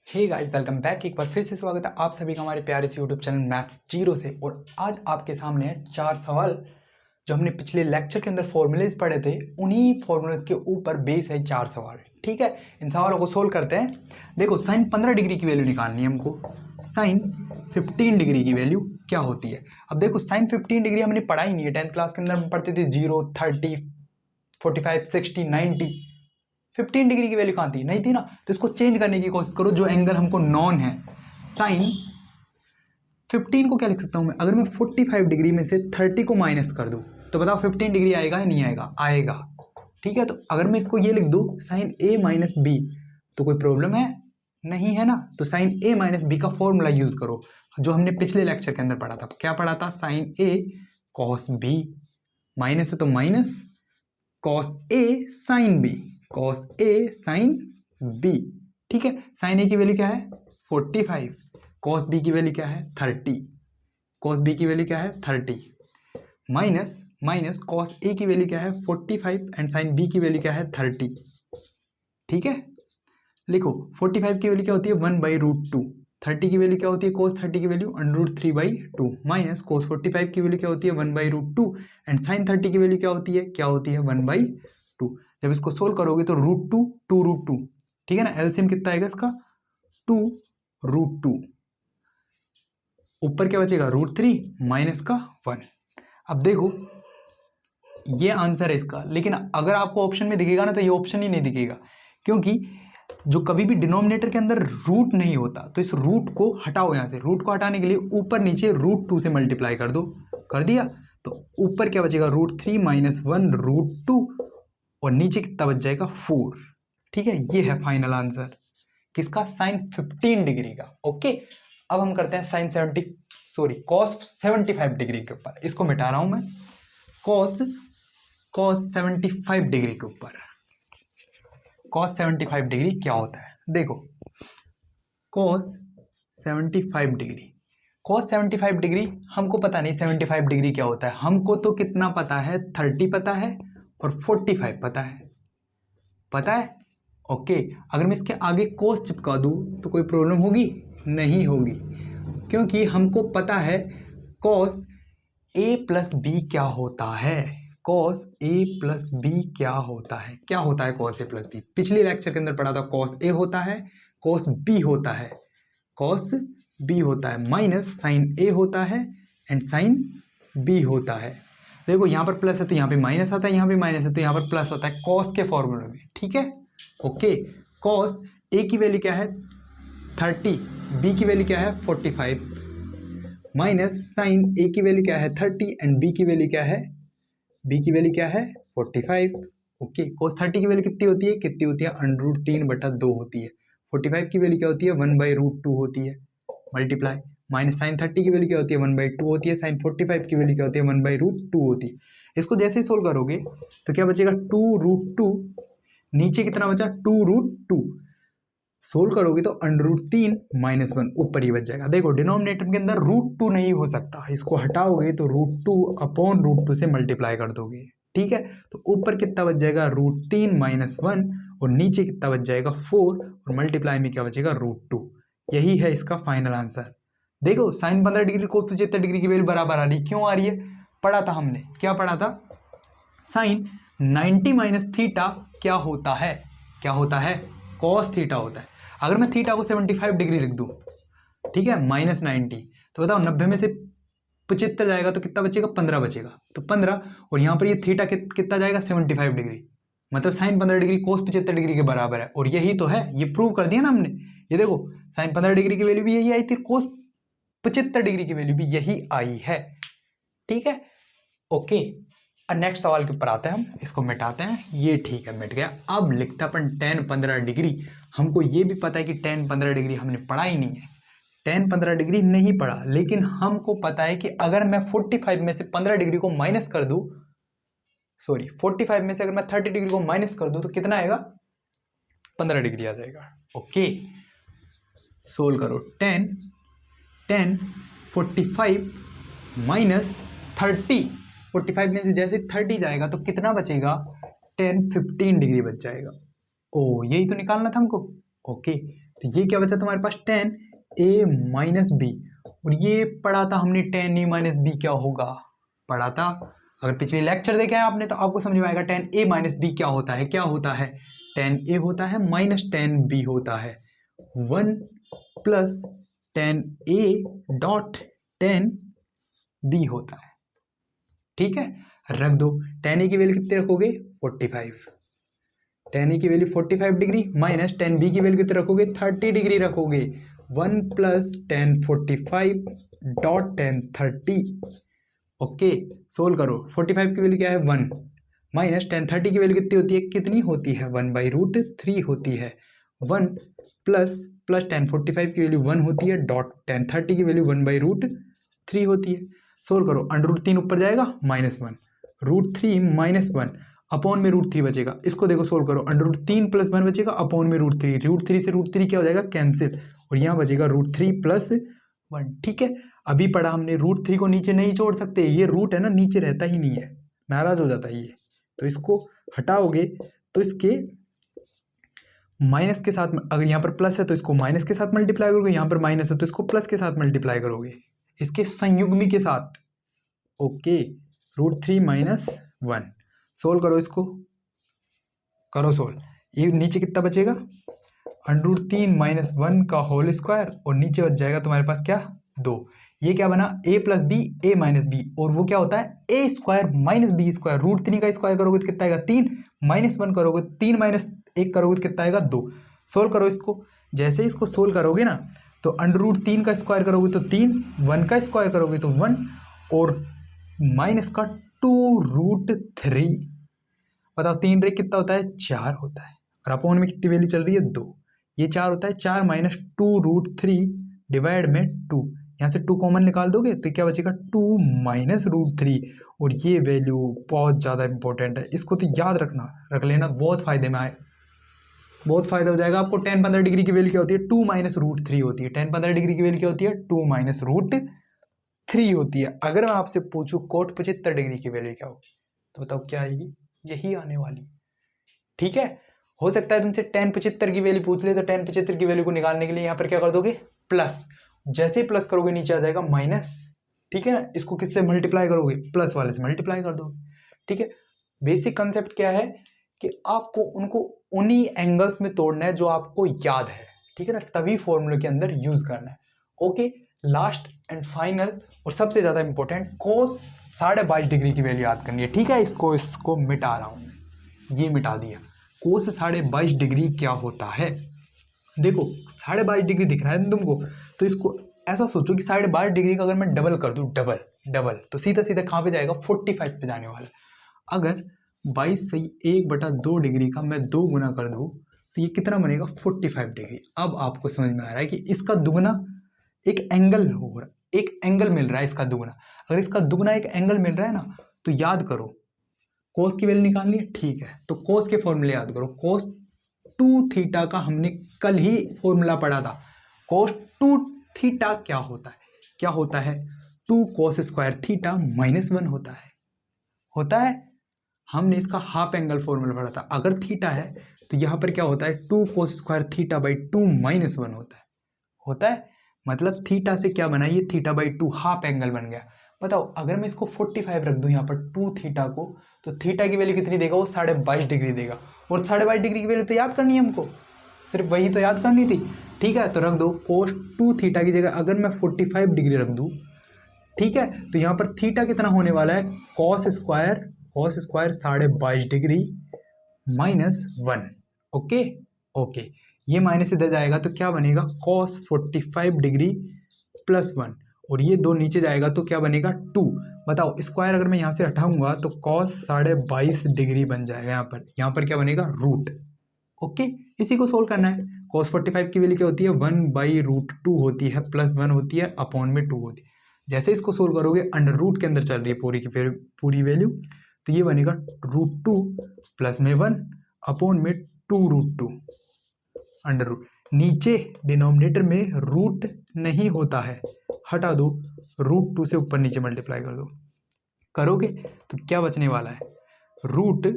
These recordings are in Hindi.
Hey guys, welcome back. एक बार फिर से स्वागत है आप सभी का हमारे प्यारे से यूट्यूब चैनल मैथ्स जीरो से। और आज आपके सामने है 4 सवाल जो हमने पिछले लेक्चर के अंदर फॉर्मूलेज पढ़े थे, उन्हीं फॉर्मूलेज के ऊपर बेस है 4 सवाल। ठीक है, इन सवालों को सोल्व करते हैं। देखो, साइन 15 डिग्री की वैल्यू निकालनी है हमको। साइन 15 डिग्री की वैल्यू क्या होती है? अब देखो, साइन 15 डिग्री हमने पढ़ा ही नहीं है। 10th क्लास के अंदर हम पढ़ते थे 0, 30, 45, 60, 90। 15 डिग्री की वैल्यू कहाँ थी? नहीं थी ना। तो इसको चेंज करने की कोशिश करो। जो एंगल हमको नॉन है, साइन 15 को क्या लिख सकता हूं मैं? अगर मैं 45 डिग्री में से 30 को माइनस कर दूं तो बताओ 15 डिग्री आएगा या नहीं आएगा? आएगा। ठीक है, तो अगर मैं इसको ये लिख दूं साइन ए माइनस बी, तो कोई प्रॉब्लम है? नहीं है ना। तो साइन ए माइनस बी का फॉर्मूला यूज करो जो हमने पिछले लेक्चर के अंदर पढ़ा था। क्या पढ़ा था? साइन ए कॉस बी, माइनस है तो minus cos A sine B, cos A sine B. ठीक है, साइन ए की वैल्यू क्या है? 45, कॉस बी की वैल्यू क्या है? 30, कॉस बी की वैल्यू क्या है? 30, माइनस माइनस कॉस ए की वैल्यू क्या है? 45 एंड साइन बी की वैल्यू क्या है? 30। ठीक है, लिखो 45 की वैल्यू क्या होती है? 1/√2। 30 की वैल्यू क्या होती है? cos 30 की वैल्यू √3/2 माइनस cos 45 की वैल्यू क्या होती है? 1/√2 एंड sin 30 की वैल्यू क्या होती है? 1/2। जब इसको सोल्व करोगे तो √2 2√2, ठीक है ना। एलसीएम कितना आएगा इसका? 2√2। ऊपर क्या बचेगा? √3 माइनस का 1। अब देखो, ये आंसर है इसका। लेकिन अगर आपको ऑप्शन में दिखेगा ना, तो ये ऑप्शन ही नहीं दिखेगा, क्योंकि जो कभी भी डिनोमिनेटर के अंदर रूट नहीं होता, तो इस रूट को हटाओ। यहां से रूट को हटाने के लिए ऊपर नीचे √2 से मल्टीप्लाई कर दो। कर दिया तो ऊपर क्या बचेगा? √3 माइनस 1 √2 और नीचे कितना बच जाएगा? 4। ठीक है, ये है फाइनल आंसर किसका? साइन 15 डिग्री का। ओके, अब हम करते हैं साइन कॉस 75 डिग्री के ऊपर। इसको मिटा रहा हूं मैं। कॉस 75 डिग्री के ऊपर। कॉस 75 डिग्री क्या होता है? देखो, कॉस 75 डिग्री, कॉस 75 डिग्री हमको पता नहीं 75 डिग्री क्या होता है। हमको तो कितना पता है? 30 पता है और 45 पता है। पता है? ओके, अगर मैं इसके आगे कोस चिपका दूं तो कोई प्रॉब्लम होगी? नहीं होगी, क्योंकि हमको पता है कॉस ए प्लस बी क्या होता है। कॉस ए प्लस बी क्या होता है? क्या होता है कॉस ए प्लस बी? पिछले लेक्चर के अंदर पढ़ा था। कॉस ए होता है, कॉस बी होता है, कॉस बी होता है माइनस साइन ए होता है एंड साइन बी होता है। देखो, यहाँ पर प्लस है तो यहाँ पे माइनस आता है, यहाँ पे माइनस है तो यहाँ पर प्लस आता है कॉस के फॉर्मूले में। ठीक है, ओके। कॉस ए की वैल्यू क्या है? 30, बी की वैल्यू क्या है? 45, माइनस साइन ए की वैल्यू क्या है? 30 एंड बी की वैल्यू क्या है? बी की वैल्यू क्या है? 45। ओके, cos 30 की वैल्यू कितनी होती है? कितनी होती है? √3/2 होती है। 45 की वैल्यू क्या होती है? 1/√2 होती है। मल्टीप्लाई, माइनस साइन 30 की वैल्यू क्या होती है? 1/2 होती है। साइन 45 की वैल्यू क्या होती है? 1/√2 होती है। इसको जैसे ही सोल्व करोगे तो क्या बचेगा? 2√2, नीचे कितना बचा? 2√2। सोल्व करोगे तो √3 माइनस 1 ऊपर ही बच जाएगा। देखो, डिनोमिनेटर के अंदर √2 नहीं हो सकता, इसको हटाओगे तो √2/√2 से मल्टीप्लाई कर दोगे। ठीक है, तो ऊपर कितना बच जाएगा? √3 माइनस 1 और नीचे कितना बच जाएगा? 4 और मल्टीप्लाई में क्या बचेगा? √2। यही है इसका फाइनल आंसर। देखो, साइन 15 डिग्री को 75 डिग्री की वैल्यू बराबर आ रही। क्यों आ रही है? पढ़ा था हमने। क्या पढ़ा था? साइन 90 माइनस थीटा क्या होता है? क्या होता है? कॉस थीटा होता है। अगर मैं थीटा को 75 डिग्री लिख दूं, ठीक है, माइनस 90, तो बताओ 90 में से 75 जाएगा तो कितना बचेगा? 15 बचेगा। तो 15, और यहां पर ये थीटा कितना जाएगा? 75 डिग्री। मतलब साइन 15 डिग्री कोस 75 डिग्री के बराबर है। और यही तो है, ये प्रूव कर दिया ना हमने। ये देखो, साइन 15 डिग्री की वैल्यू भी यही आई थी, कोस 75 डिग्री की वैल्यू भी यही आई है। ठीक है, ओके। अब नेक्स्ट सवाल के ऊपर आते हैं हम। इसको मिटाते हैं। ये ठीक है, मिट गया। अब लिखते हैं अपन tan 15 डिग्री। हमको ये भी पता है कि tan 15 डिग्री हमने पढ़ा ही नहीं है। tan 15 डिग्री नहीं पढ़ा, लेकिन हमको पता है कि अगर मैं 45 में से 15 डिग्री को माइनस कर दूं, 45 में से अगर मैं 30 डिग्री को माइनस कर दूं तो कितना आएगा? 15 डिग्री आ जाएगा। ओके, सोल्व करो। tan 45 माइनस 30, 45 में से जैसे 30 जाएगा तो कितना बचेगा? tan 15 डिग्री बच जाएगा। ओ, यही तो निकालना था हमको। ओके, तो ये क्या बचा तुम्हारे पास, tan a माइनस बी। और ये पढ़ा था हमने tan a माइनस बी क्या होगा, पढ़ा था। अगर पिछले लेक्चर देखे हैं आपने तो आपको समझ में आएगा tan a माइनस बी क्या होता है। क्या होता है, tan a होता है माइनस tan b होता है 1 plus tan a dot tan b होता है। ठीक है, रख दो। tan a की वैल्यू कितनी रखोगे 45, tan a की value 45 degree minus tan b की वैल्यू कितनी रखोगे 30 डिग्री रखोगे 1 plus tan 45 dot tan 30। Okay, solve करो। 45 की वैल्यू क्या है 1 माइनस tan 30 की वैल्यू कितनी होती है, कितनी होती है 1/√3 होती है 1 प्लस प्लस tan 45 की वैल्यू 1 होती है डॉट tan 30 की वैल्यू 1/√3 होती है। सोल्व करो, √3 ऊपर जाएगा -1 √3 -1 अपॉन में √3 बचेगा। इसको देखो सोल्व करो, √3 + 1 बचेगा अपॉन में √3, √3 से √3 क्या हो जाएगा कैंसिल, और यहाँ बचेगा √3 + 1। ठीक है, अभी पढ़ा हमने √3 को नीचे नहीं जोड़ सकते, ये रूट है ना नीचे रहता ही नहीं है, नाराज हो जाता है ये। तो इसको हटाओगे तो इसके माइनस के साथ, अगर यहाँ पर प्लस है तो इसको माइनस के साथ मल्टीप्लाई करोगे, यहाँ पर माइनस है तो इसको प्लस के साथ मल्टीप्लाई करोगे, इसके संयुग्मी के साथ। ओके, √3 - 1 सोल्व करो, इसको करो सोल्व। ये नीचे कितना बचेगा √3 - 1 का होल स्क्वायर, और नीचे बच जाएगा तुम्हारे पास क्या 2। ये क्या बना a + b a - b, और वो क्या होता है a² - b²। √3 का स्क्वायर करोगे तो कितना आएगा 3, -1 करोगे 3 - 1 करोगे तो कितना आएगा 2। सोल्व करो इसको, जैसे इसको सोल्व करोगे ना तो √3 का स्क्वायर करोगे तो 3, 1 का स्क्वायर करोगे तो 1, और माइनस का 2√3। बताओ 3 रे कितना होता है 4 होता है, और अपॉन में कितनी वैल्यू चल रही है 2, ये 4 होता है 4 - 2√3 डिवाइड में 2, यहाँ से 2 कॉमन निकाल दोगे तो क्या बचेगा 2 - √3। और ये वैल्यू बहुत ज़्यादा इंपॉर्टेंट है, इसको तो याद रखना, रख लेना, बहुत फायदे में आए, बहुत फायदा हो जाएगा आपको। tan 15 डिग्री की वैल्यू क्या होती है 2 - √3 होती है, tan 15 डिग्री की वैल्यू क्या होती है 2 - √3 होती है। अगर मैं आपसे पूछूं cot 75 डिग्री की वैल्यू क्या होगी तो बताओ क्या आएगी, यही आने वाली। ठीक है, हो सकता है तुमसे tan 75 की वैल्यू पूछ ले, तो tan 75 की वैल्यू को निकालने के लिए यहाँ पर क्या कर दोगे प्लस, जैसे ही प्लस करोगे नीचे आ जाएगा माइनस। ठीक है ना, इसको किससे मल्टीप्लाई करोगे प्लस वाले से मल्टीप्लाई कर दो। ठीक है, बेसिक कंसेप्ट क्या है कि आपको उनको उन्हीं एंगल्स में तोड़ना है जो आपको याद है। ठीक है ना, तभी फॉर्मूले के अंदर यूज करना है। ओके, लास्ट एंड फाइनल और सबसे ज्यादा इंपॉर्टेंट कोस 22.5 डिग्री की वैल्यू याद करनी है। ठीक है, इसको मिटा रहा हूं, ये मिटा दिया। कोस 22.5 डिग्री क्या होता है, देखो 22.5 डिग्री दिख रहा है तुमको, तो इसको ऐसा सोचो कि 22.5 डिग्री का अगर मैं डबल कर दूं, डबल डबल, तो सीधा सीधा कहाँ पे जाएगा 45 पे जाने वाला। अगर 22 से 1/2 डिग्री का मैं 2 गुना कर दूं तो ये कितना बनेगा 45 डिग्री। अब आपको समझ में आ रहा है कि इसका दुगना एक एंगल हो रहा, एक एंगल मिल रहा है इसका दुगना। अगर इसका दुगना एक एंगल मिल रहा है ना तो याद करो कोस की वैल्यू निकालनी है। ठीक है, तो कोस के फॉर्मूले याद करो। कोस 2 थीटा का हमने कल ही फॉर्मूला पढ़ा था। कोस 2 थीटा क्या होता है, क्या होता है 2 cos स्क्वायर थीटा -1 होता है। हमने इसका हाफ एंगल फॉर्मूला पढ़ा था। अगर थीटा है तो यहाँ पर क्या होता है 2 cos स्क्वायर थीटा बाई 2 -1 होता है। मतलब थीटा से क्या बना, ये थीटा/2 हाफ एंगल बन गया। बताओ अगर मैं इसको 45 रख दूं यहाँ पर 2 थीटा को, तो थीटा की वैल्यू कितनी देगा, वो 22.5 डिग्री देगा। और 22.5 डिग्री की वैल्यू तो याद करनी है हमको, सिर्फ वही तो याद करनी थी। ठीक है, तो रख दो cos 2 थीटा की जगह अगर मैं 45 डिग्री रख दूं, ठीक है, तो यहाँ पर थीटा कितना होने वाला है cos square 22.5 degree -1। Okay okay, ये माइनस इधर जाएगा तो क्या बनेगा cos 45 डिग्री +1, और ये 2 नीचे जाएगा तो क्या बनेगा 2। बताओ स्क्वायर अगर मैं यहाँ से हटाऊंगा तो cos 22.5 डिग्री बन जाएगा। यहाँ पर क्या बनेगा रूट। ओके, इसी को सोल्व करना है। cos 45 की वैल्यू क्या होती है 1/√2 होती है, +1 होती है, अपॉन में 2 होती है। जैसे इसको सोल्व करोगे अंडर रूट के अंदर चल रही है पूरी की पूरी वैल्यू, तो ये बनेगा √2 प्लस में 1 अपॉन में 2√2 अंडर रूट। नीचे डिनोमिनेटर में रूट नहीं होता है, हटा दो, √2 से ऊपर नीचे मल्टीप्लाई कर दो। करोगे तो क्या बचने वाला है √2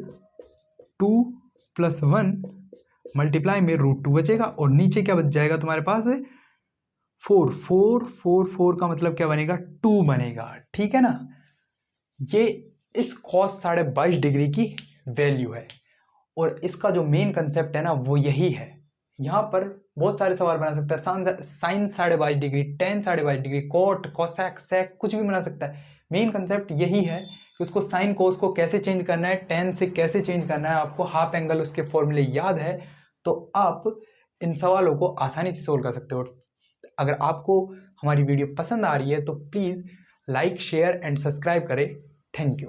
+ 1 मल्टीप्लाई में √2 बचेगा और नीचे क्या बच जाएगा तुम्हारे पास 4 4 4 4 का मतलब क्या बनेगा 2 बनेगा, ठीक है ना। ये इस cos 22.5 डिग्री की वैल्यू है और इसका जो मेन कंसेप्ट है ना वो यही है। यहाँ पर बहुत सारे सवाल बना सकता है, sine 22.5 degree, tan 22.5 degree, cot, cosec, sec, कुछ भी बना सकता है। मेन कंसेप्ट यही है कि उसको साइन कोस को कैसे चेंज करना है, टेन से कैसे चेंज करना है। आपको हाफ एंगल उसके फॉर्मूले याद है तो आप इन सवालों को आसानी से सोल्व कर सकते हो। अगर आपको हमारी वीडियो पसंद आ रही है तो please like, share and subscribe करें। Thank you.